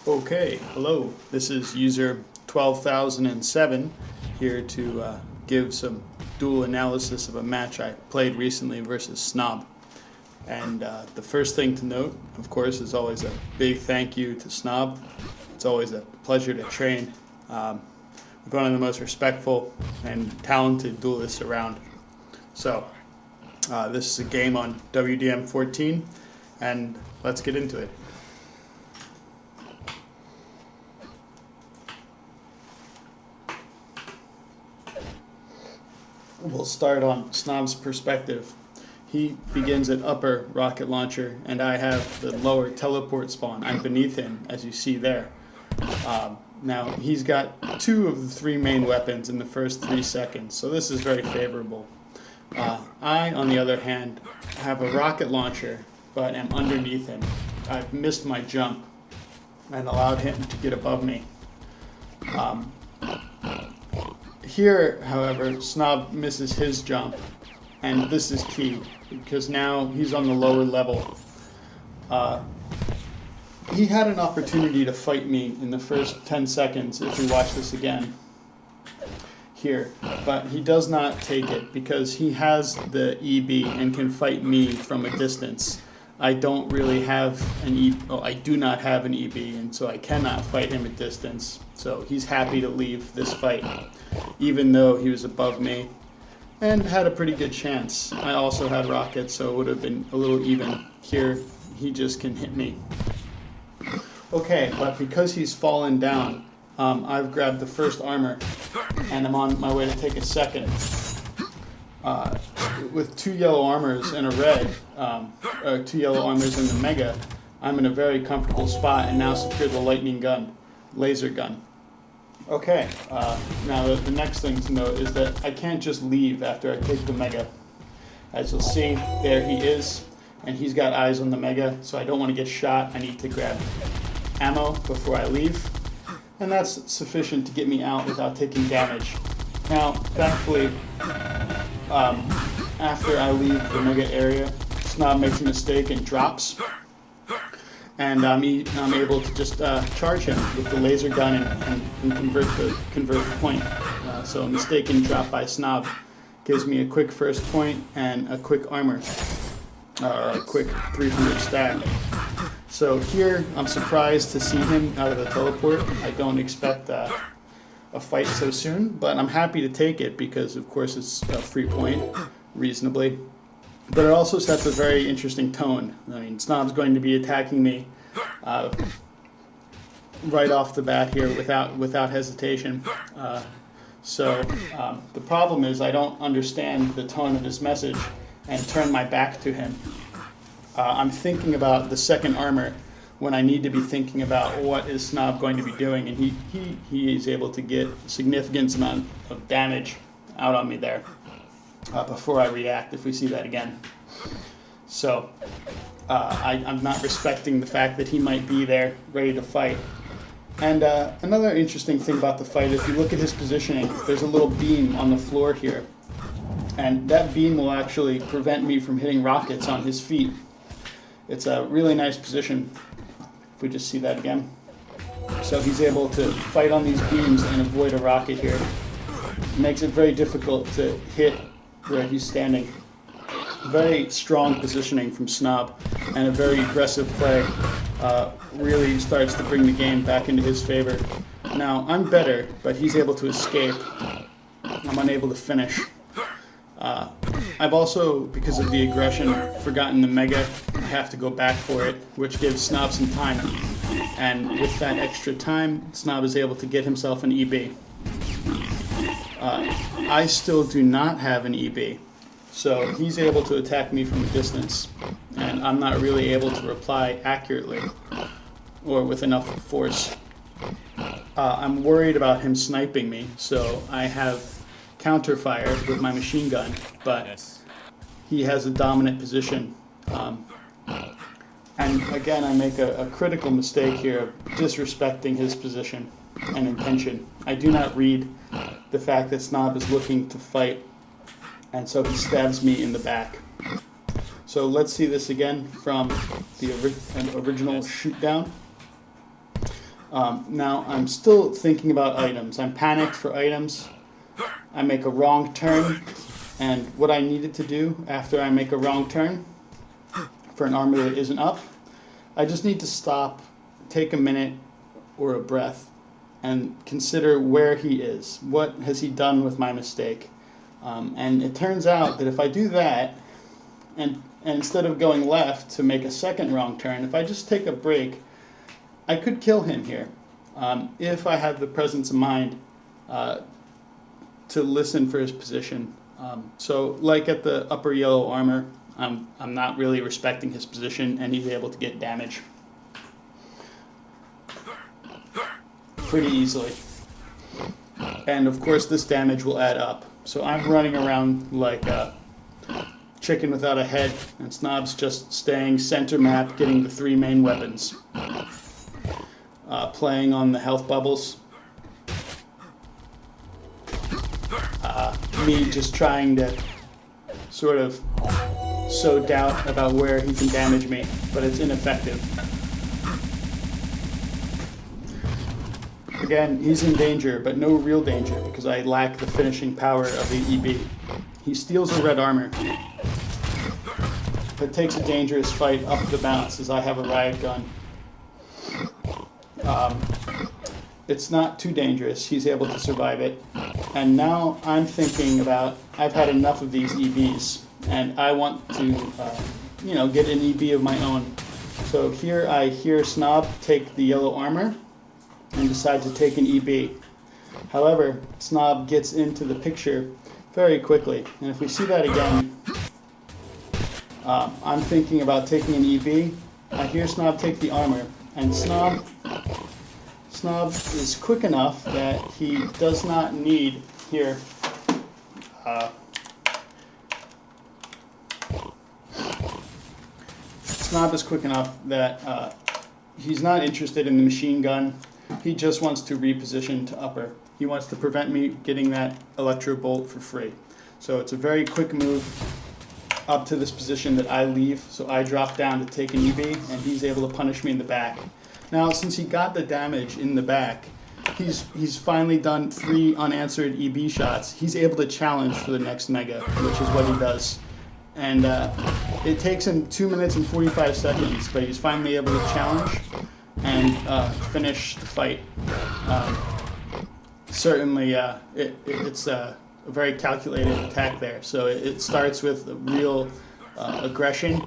Okay, hello. This is user03393 here to give some dual analysis of a match I played recently versus Snob. And the first thing to note, of course, is always a big thank you to Snob. It's always a pleasure to train with one of the most respectful and talented duelists around. So, this is a game on wdm14, and let's get into it. We'll start on Snob's perspective. He begins at upper rocket launcher, and I have the lower teleport spawn. I'm beneath him, as you see there. Now, he's got 2 of the 3 main weapons in the first 3 seconds, so this is very favorable. I, on the other hand, have a rocket launcher, but am underneath him. I've missed my jump and allowed him to get above me. Here, however, Snob misses his jump, and this is key, because now he's on the lower level. He had an opportunity to fight me in the first 10 seconds if we watch this again here, but he does not take it because he has the EB and can fight me from a distance. I don't really have an I do not have an EB, and so I cannot fight him at distance. So he's happy to leave this fight, even though he was above me and had a pretty good chance. I also had rockets, so it would have been a little even. Here, he just can hit me. Okay, but because he's fallen down, I've grabbed the first armor, and I'm on my way to take a second. With 2 yellow armors and a red, 2 yellow armors and the mega, I'm in a very comfortable spot and now secure the lightning gun, laser gun. Okay, now the next thing to note is that I can't just leave after I take the mega. As you'll see, there he is, and he's got eyes on the mega, so I don't want to get shot. I need to grab ammo before I leave, and that's sufficient to get me out without taking damage. Now, thankfully, after I leave the mega area, Snob makes a mistake and drops, and I'm able to just charge him with the laser gun and convert the point. So a mistaken drop by Snob gives me a quick first point and a quick armor, or a quick 300 stack. So here, I'm surprised to see him out of the teleport. I don't expect a fight so soon, but I'm happy to take it because, of course, it's a free point, reasonably. But it also sets a very interesting tone. I mean, Snob's going to be attacking me right off the bat here without hesitation. The problem is I don't understand the tone of his message and turn my back to him. I'm thinking about the second armor when I need to be thinking about what is Snob going to be doing, and he is able to get a significant amount of damage out on me there before I react, if we see that again. So I'm not respecting the fact that he might be there ready to fight. And another interesting thing about the fight, if you look at his positioning, there's a little beam on the floor here, and that beam will actually prevent me from hitting rockets on his feet. It's a really nice position, if we just see that again. So he's able to fight on these beams and avoid a rocket here. It makes it very difficult to hit where he's standing. Very strong positioning from Snob, and a very aggressive play really starts to bring the game back into his favor. Now, I'm better, but he's able to escape. I'm unable to finish. I've also, because of the aggression, forgotten the mega. I have to go back for it, which gives Snob some time. And with that extra time, Snob is able to get himself an EB. I still do not have an EB, so he's able to attack me from a distance, and I'm not really able to reply accurately or with enough force. I'm worried about him sniping me, so I have counterfire with my machine gun, but he has a dominant position. And again, I make a critical mistake here of disrespecting his position and intention. I do not read the fact that Snob is looking to fight, and so he stabs me in the back. So let's see this again from the original shoot down. Now I'm still thinking about items. I'm panicked for items. I make a wrong turn, and what I needed to do after I make a wrong turn for an armor that isn't up, I just need to stop, take a minute or a breath, and consider where he is. What has he done with my mistake? And it turns out that if I do that, and instead of going left to make a second wrong turn, if I just take a break, I could kill him here if I had the presence of mind to listen for his position. So like at the upper yellow armor, I'm not really respecting his position, and he's able to get damage pretty easily. And of course this damage will add up. So I'm running around like a chicken without a head, and Snob's just staying center map, getting the 3 main weapons. Playing on the health bubbles. Me just trying to sort of sow doubt about where he can damage me, but it's ineffective. Again, he's in danger, but no real danger because I lack the finishing power of the EB. He steals a red armor, but takes a dangerous fight up the bounce as I have a riot gun. It's not too dangerous. He's able to survive it. And now I'm thinking about, I've had enough of these EBs, and I want to, get an EB of my own. So here I hear Snob take the yellow armor and decide to take an EB. However, Snob gets into the picture very quickly. And if we see that again, I'm thinking about taking an EB. I hear Snob take the armor, and Snob is quick enough that he does not need here. Snob is quick enough that he's not interested in the machine gun. He just wants to reposition to upper. He wants to prevent me getting that electro bolt for free. So it's a very quick move up to this position that I leave. So I drop down to take an EB, and he's able to punish me in the back. Now, since he got the damage in the back, he's finally done 3 unanswered EB shots. He's able to challenge for the next mega, which is what he does. And it takes him 2 minutes and 45 seconds, but he's finally able to challenge and finish the fight. Certainly, it's a very calculated attack there. So it starts with a real aggression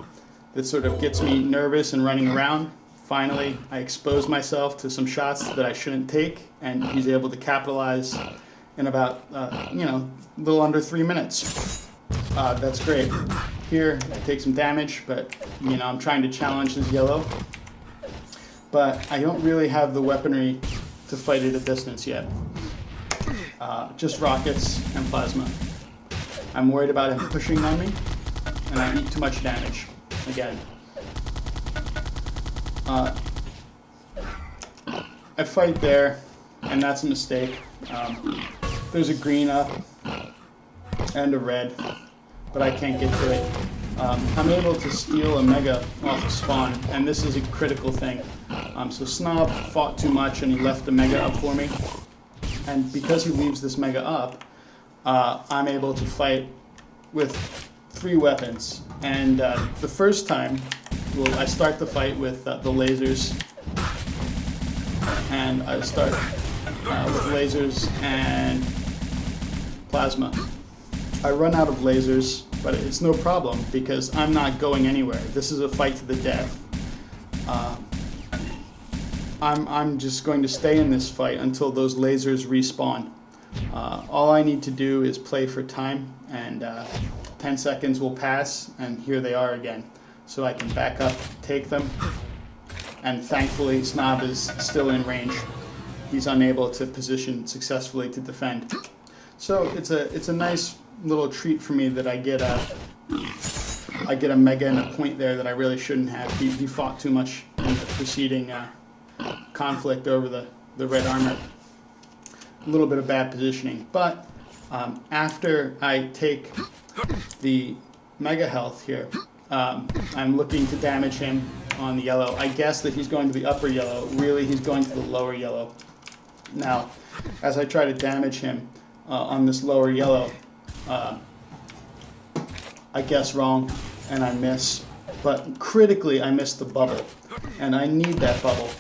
that sort of gets me nervous and running around. Finally, I expose myself to some shots that I shouldn't take, and he's able to capitalize in about, a little under 3 minutes. That's great. Here, I take some damage, but, I'm trying to challenge his yellow. But I don't really have the weaponry to fight at a distance yet. Just rockets and plasma. I'm worried about him pushing on me, and I eat too much damage. Again. I fight there, and that's a mistake. There's a green up and a red, but I can't get to it. I'm able to steal a mega off the spawn, and this is a critical thing. So Snob fought too much, and he left the mega up for me. And because he leaves this mega up, I'm able to fight with 3 weapons. And the first time, I start the fight with the lasers, and I start with lasers and plasma. I run out of lasers, but it's no problem because I'm not going anywhere. This is a fight to the death. I'm just going to stay in this fight until those lasers respawn. All I need to do is play for time, and 10 seconds will pass, and here they are again. So I can back up, take them, and thankfully Snob is still in range. He's unable to position successfully to defend. So it's a nice little treat for me that I get a mega and a point there that I really shouldn't have. He fought too much in the preceding conflict over the red armor. A little bit of bad positioning, but after I take the mega health here, I'm looking to damage him on the yellow. I guess that he's going to the upper yellow. Really, he's going to the lower yellow. Now, as I try to damage him on this lower yellow, I guess wrong, and I miss. But critically, I miss the bubble, and I need that bubble.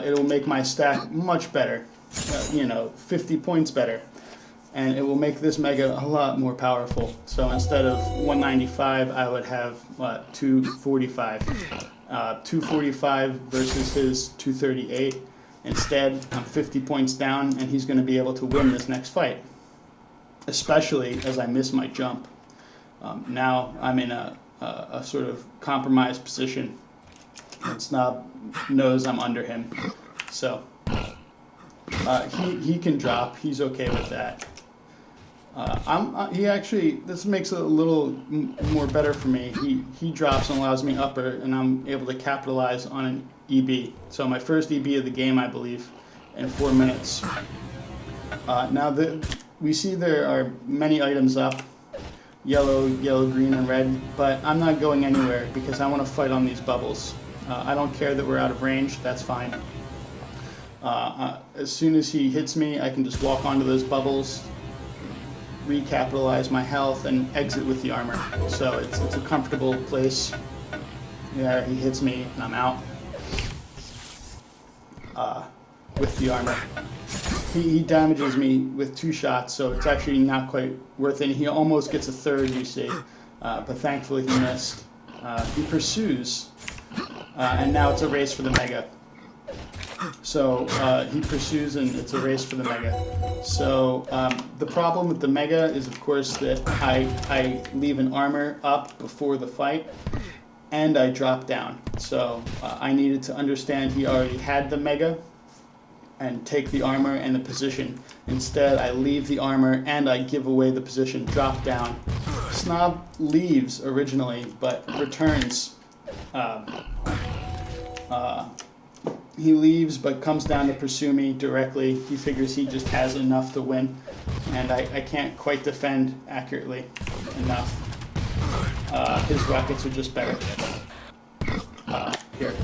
It'll make my stack much better, 50 points better. And it will make this mega a lot more powerful. So instead of 195, I would have 245. 245 versus his 238. Instead, I'm 50 points down, and he's going to be able to win this next fight. Especially as I miss my jump. Now I'm in a sort of compromised position, and Snob knows I'm under him. So he can drop. He's okay with that. This makes it a little more better for me. He drops and allows me upper, and I'm able to capitalize on an EB. So my first EB of the game, I believe, in 4 minutes. Now we see there are many items up, yellow, green, and red, but I'm not going anywhere because I want to fight on these bubbles. I don't care that we're out of range, that's fine. As soon as he hits me, I can just walk onto those bubbles, recapitalize my health, and exit with the armor. So it's a comfortable place. There, he hits me, and I'm out with the armor. He damages me with 2 shots, so it's actually not quite worth it. He almost gets a third, you see, but thankfully he missed. He pursues, and now it's a race for the mega. So he pursues, and it's a race for the mega. So the problem with the mega is, of course, that I leave an armor up before the fight, and I drop down. So I needed to understand he already had the mega and take the armor and the position. Instead, I leave the armor and I give away the position, drop down. Snob leaves originally, but returns. He leaves, but comes down to pursue me directly. He figures he just has enough to win, and I can't quite defend accurately enough. His rockets are just better. Here.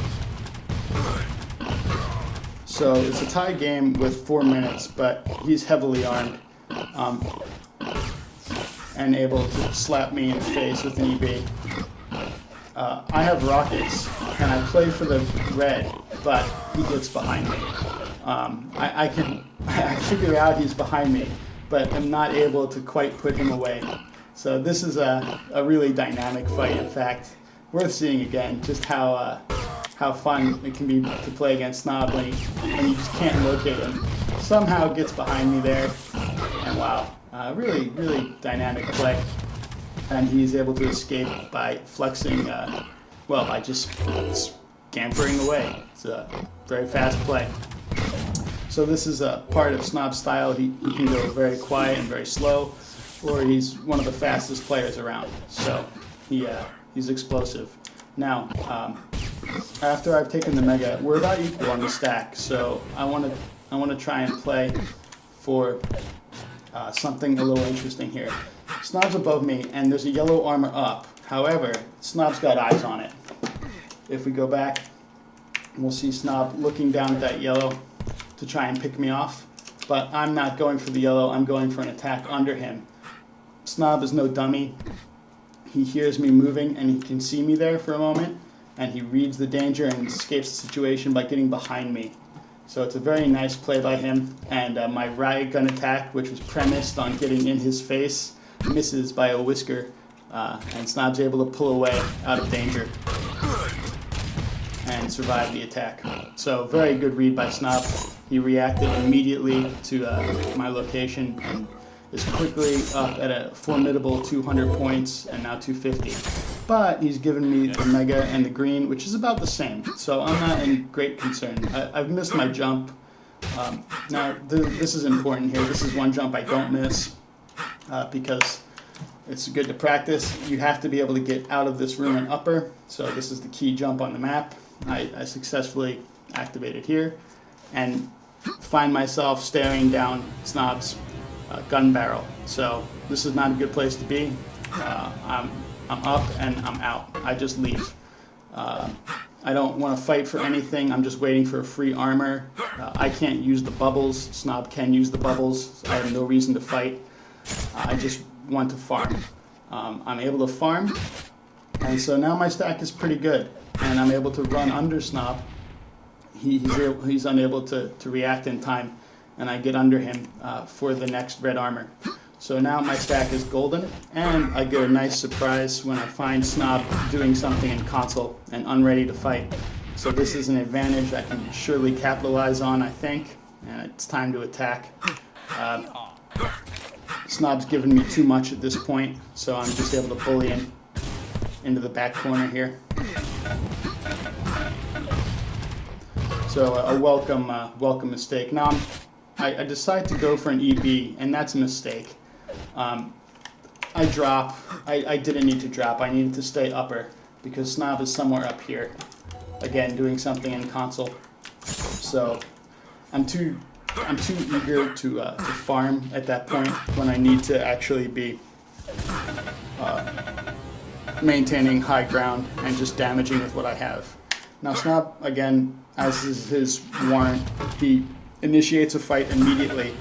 So it's a tie game with 4 minutes, but he's heavily armed and able to slap me in the face with an EB. I have rockets, and I play for the red, but he gets behind me. I figure out he's behind me, but I'm not able to quite put him away. So this is a really dynamic fight, in fact. Worth seeing again, just how fun it can be to play against Snob when you just can't locate him. Somehow gets behind me there, and wow, really dynamic play. And he's able to escape by flexing, by just scampering away. It's a very fast play. So this is a part of Snob's style. He can go very quiet and very slow, or he's one of the fastest players around. So he's explosive. Now, after I've taken the mega, we're about equal on the stack. So I want to try and play for something a little interesting here. Snob's above me, and there's a yellow armor up. However, Snob's got eyes on it. If we go back, we'll see Snob looking down at that yellow to try and pick me off. But I'm not going for the yellow, I'm going for an attack under him. Snob is no dummy. He hears me moving, and he can see me there for a moment, and he reads the danger and escapes the situation by getting behind me. So it's a very nice play by him, and my riot gun attack, which was premised on getting in his face, misses by a whisker, and Snob's able to pull away out of danger and survive the attack. So very good read by Snob. He reacted immediately to my location and is quickly up at a formidable 200 points and now 250. But he's given me the mega and the green, which is about the same. So I'm not in great concern. I've missed my jump. Now this is important here. This is one jump I don't miss because it's good to practice. You have to be able to get out of this room and upper. So this is the key jump on the map. I successfully activated here and find myself staring down Snob's gun barrel. So this is not a good place to be. I'm up and I'm out. I just leave. I don't want to fight for anything. I'm just waiting for a free armor. I can't use the bubbles. Snob can use the bubbles. I have no reason to fight. I just want to farm. I'm able to farm, and so now my stack is pretty good, and I'm able to run under Snob. He's unable to react in time, and I get under him for the next red armor. So now my stack is golden, and I get a nice surprise when I find Snob doing something in console and unready to fight. So this is an advantage I can surely capitalize on, I think, and it's time to attack. Snob's given me too much at this point, so I'm just able to bully him into the back corner here. So a welcome mistake. Now I decide to go for an EB, and that's a mistake. I drop. I didn't need to drop. I needed to stay upper because Snob is somewhere up here. Again, doing something in console. So I'm too eager to farm at that point when I need to actually be maintaining high ground and just damaging with what I have. Now Snob, again, as is his warrant, he initiates a fight immediately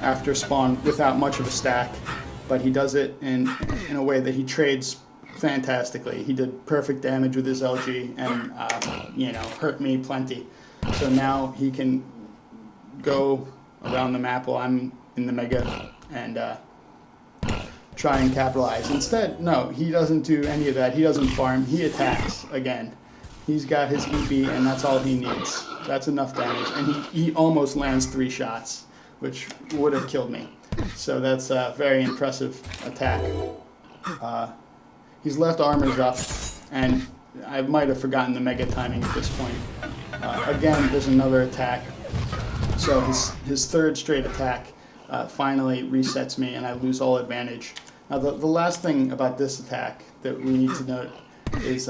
after spawn without much of a stack, but he does it in a way that he trades fantastically. He did perfect damage with his LG and hurt me plenty. So now he can go around the map while I'm in the mega and try and capitalize. Instead, no, he doesn't do any of that. He doesn't farm. He attacks again. He's got his EB, and that's all he needs. That's enough damage, and he almost lands 3 shots, which would have killed me. So that's a very impressive attack. He's left armors up, and I might have forgotten the mega timing at this point. Again, there's another attack. So his third straight attack finally resets me, and I lose all advantage. Now the last thing about this attack that we need to note is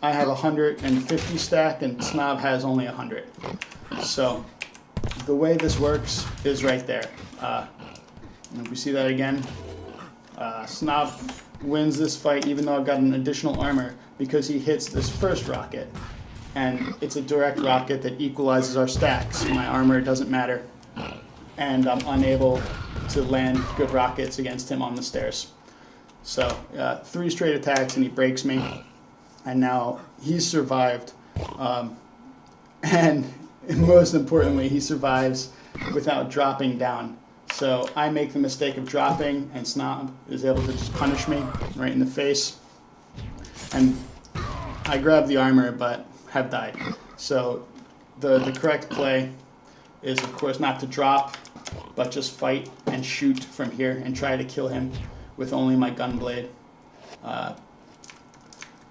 I have 150 stack, and Snob has only 100. So the way this works is right there. And if we see that again, Snob wins this fight even though I've got an additional armor because he hits this first rocket. And it's a direct rocket that equalizes our stacks. My armor doesn't matter, and I'm unable to land good rockets against him on the stairs. So 3 straight attacks and he breaks me, and now he's survived, and most importantly, he survives without dropping down. So I make the mistake of dropping, and Snob is able to just punish me right in the face, and I grab the armor but have died. So the correct play is, of course, not to drop, but just fight and shoot from here and try to kill him with only my gun blade.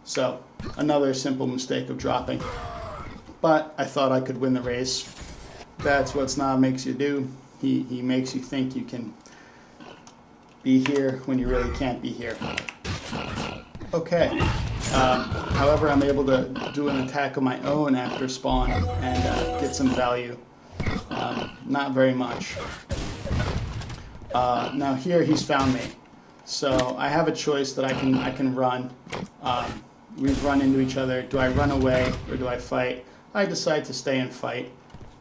So another simple mistake of dropping. But I thought I could win the race. That's what Snob makes you do. He makes you think you can be here when you really can't be here. Okay. However, I'm able to do an attack of my own after spawn and get some value. Not very much. Now here he's found me, so I have a choice that I can run. We've run into each other. Do I run away or do I fight? I decide to stay and fight,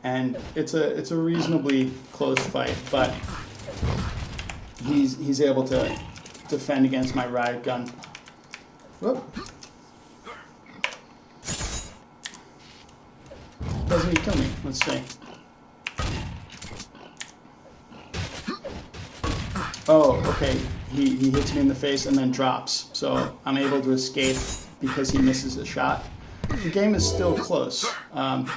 and it's a reasonably close fight, but he's able to defend against my riot gun. Whoop. Doesn't he kill me? Let's see. Oh, okay. He hits me in the face and then drops. So I'm able to escape because he misses a shot. The game is still close. I'm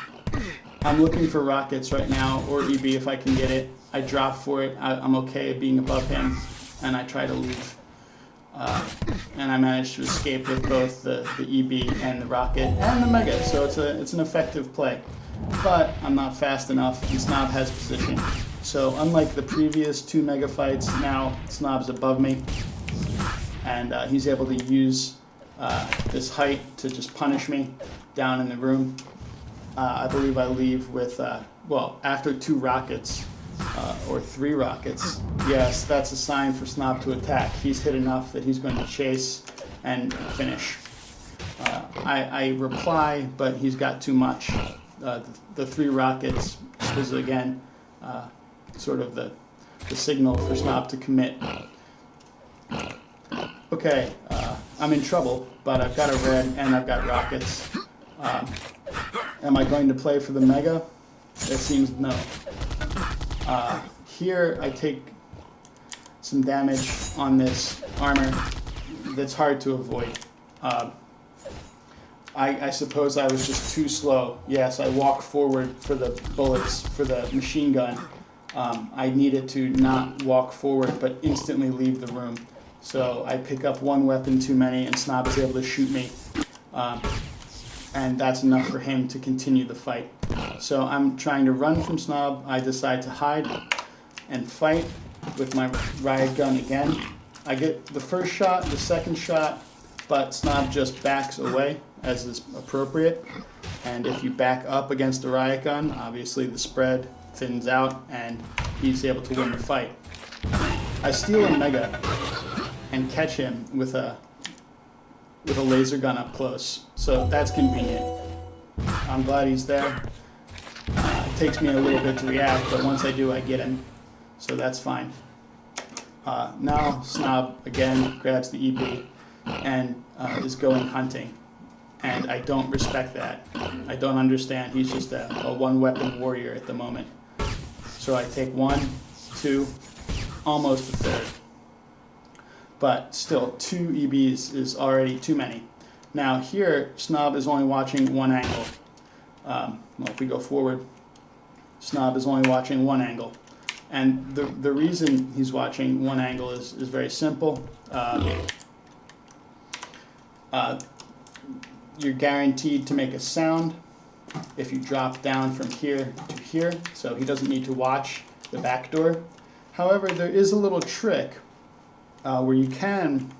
looking for rockets right now, or EB if I can get it. I drop for it. I'm okay being above him, and I try to leave. And I managed to escape with both the EB and the rocket and the mega, so it's an effective play. But I'm not fast enough, and Snob has position. So unlike the previous 2 mega fights, now Snob's above me, and he's able to use this height to just punish me down in the room. I believe I leave with, after 2 rockets, or 3 rockets. Yes, that's a sign for Snob to attack. He's hit enough that he's going to chase and finish. I reply, but he's got too much. The 3 rockets is again sort of the signal for Snob to commit. Okay, I'm in trouble, but I've got a red and I've got rockets. Am I going to play for the mega? It seems no. Here I take some damage on this armor that's hard to avoid. I suppose I was just too slow. Yes, I walk forward for the bullets for the machine gun. I needed to not walk forward but instantly leave the room. So I pick up 1 weapon too many and Snob is able to shoot me. And that's enough for him to continue the fight. So I'm trying to run from Snob. I decide to hide and fight with my riot gun again. I get the first shot, the second shot, but Snob just backs away as is appropriate. And if you back up against a riot gun, obviously the spread thins out and he's able to win the fight. I steal a mega and catch him with a laser gun up close, so that's convenient. I'm glad he's there. It takes me a little bit to react, but once I do, I get him, so that's fine. Now Snob again grabs the EP and is going hunting, and I don't respect that. I don't understand. He's just a 1-weapon warrior at the moment. So I take 1, 2, almost a third. But still, 2 EBs is already too many. Now here, Snob is only watching 1 angle. Well, if we go forward, Snob is only watching 1 angle. And the reason he's watching 1 angle is very simple. You're guaranteed to make a sound if you drop down from here to here, so he doesn't need to watch the back door. However, there is a little trick where you can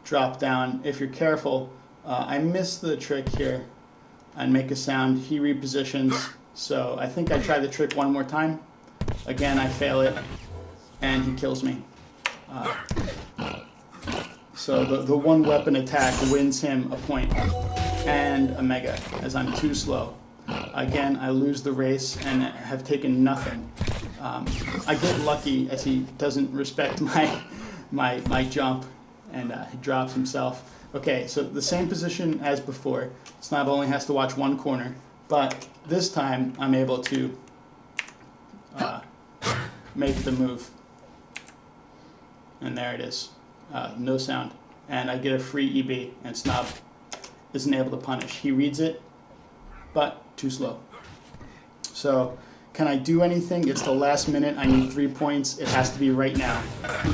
drop down if you're careful. I missed the trick here and make a sound. He repositions, so I think I try the trick 1 more time. Again, I fail it, and he kills me. So the 1-weapon attack wins him a point and a mega, as I'm too slow. Again, I lose the race and have taken nothing. I get lucky as he doesn't respect my jump, and he drops himself. Okay, so the same position as before. Snob only has to watch 1 corner, but this time I'm able to make the move. And there it is. No sound. And I get a free EB, and Snob isn't able to punish. He reads it, but too slow. So, can I do anything? It's the last minute. I need 3 points. It has to be right now.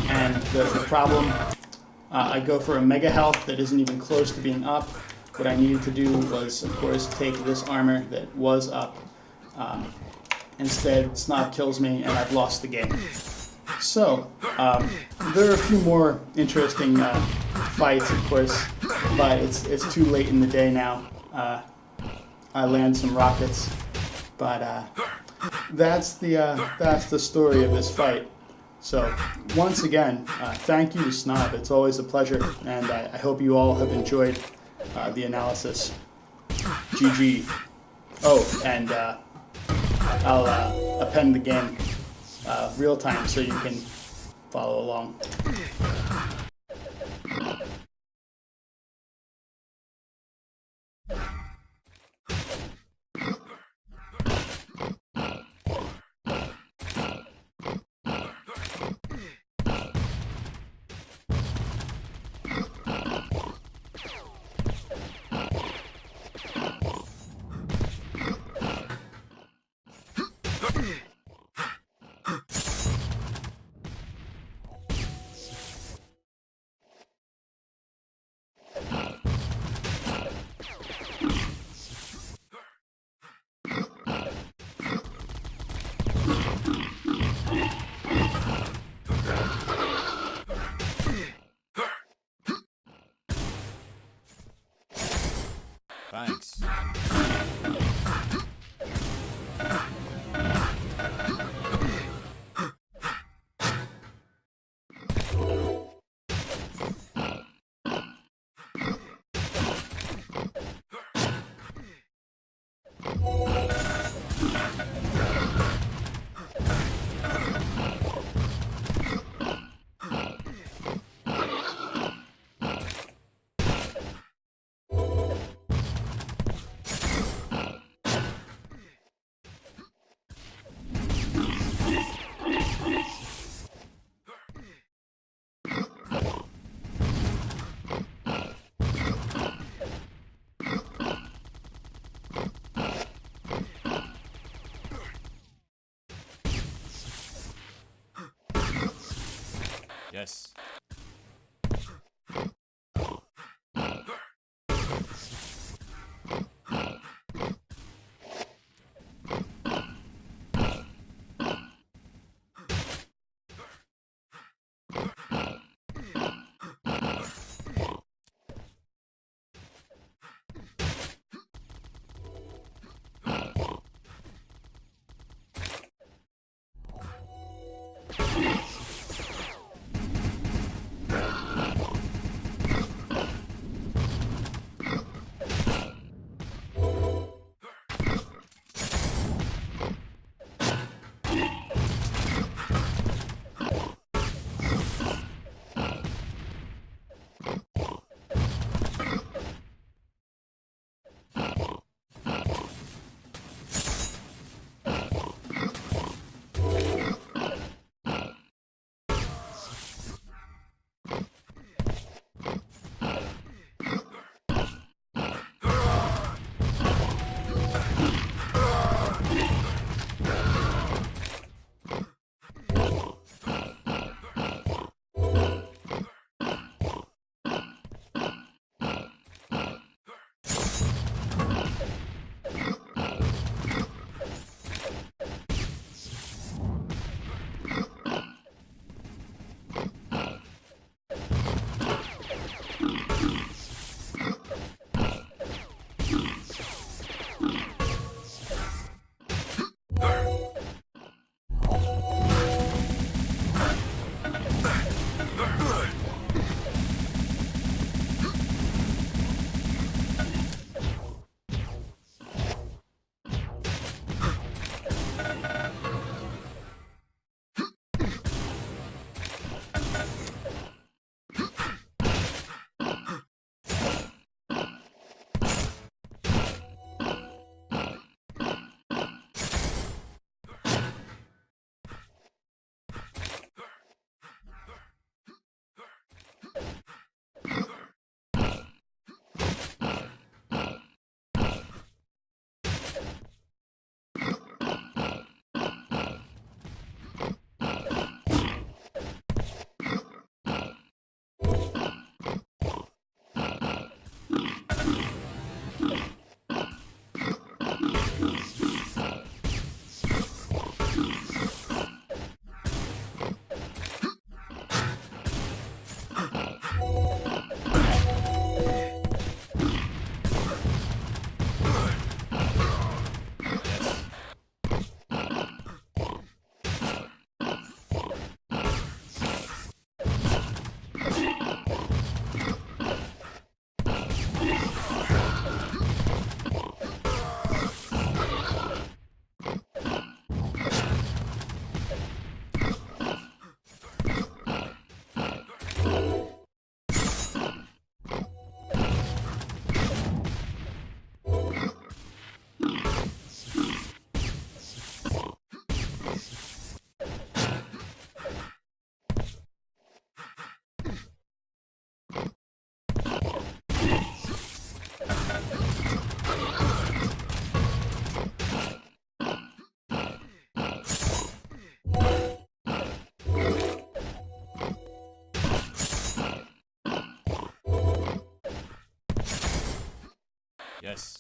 And the problem, I go for a mega health that isn't even close to being up. What I needed to do was, of course, take this armor that was up. Instead, Snob kills me, and I've lost the game. So, there are a few more interesting fights, of course, but it's too late in the day now. I land some rockets, but that's the story of this fight. So, once again, thank you to Snob. It's always a pleasure, and I hope you all have enjoyed the analysis. GG. Oh, and I'll append the game real time so you can follow along. Yes. Yes.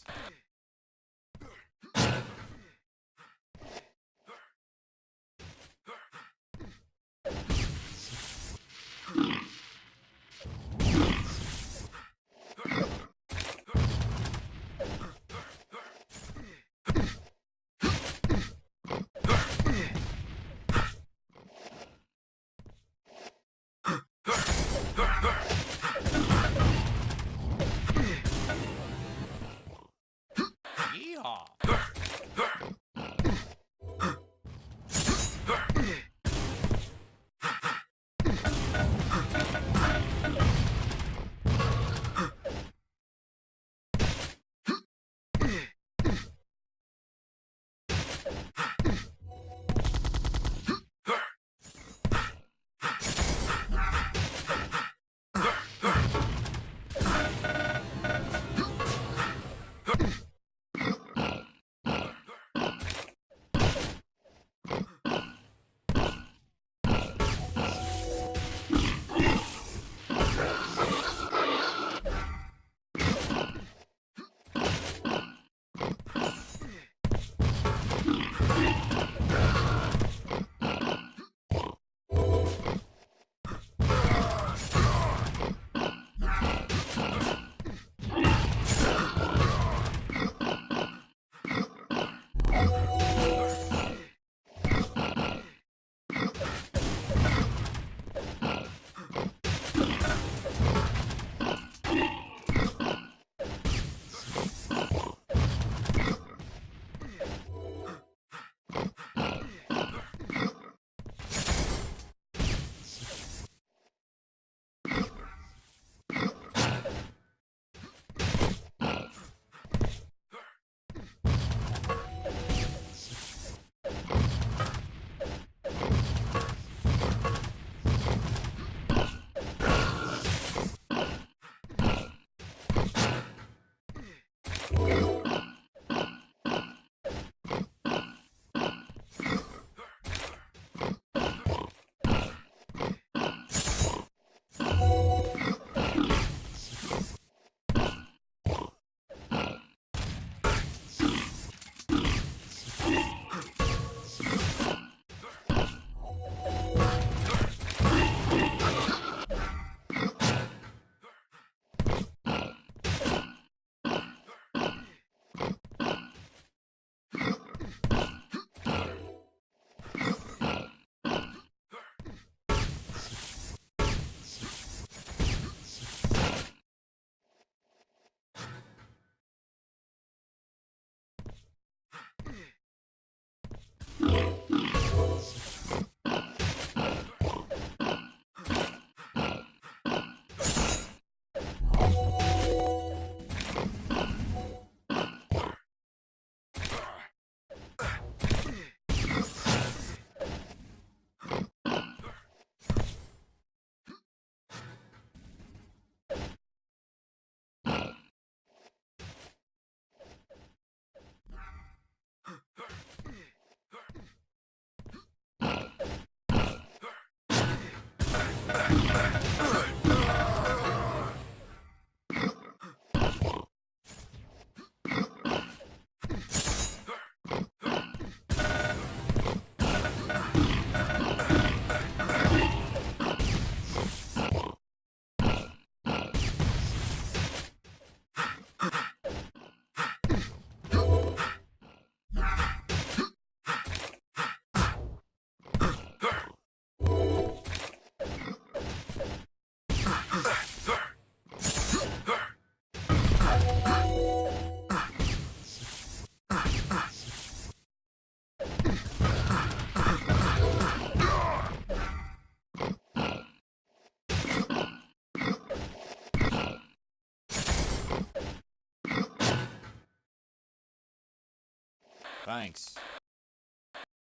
Thanks.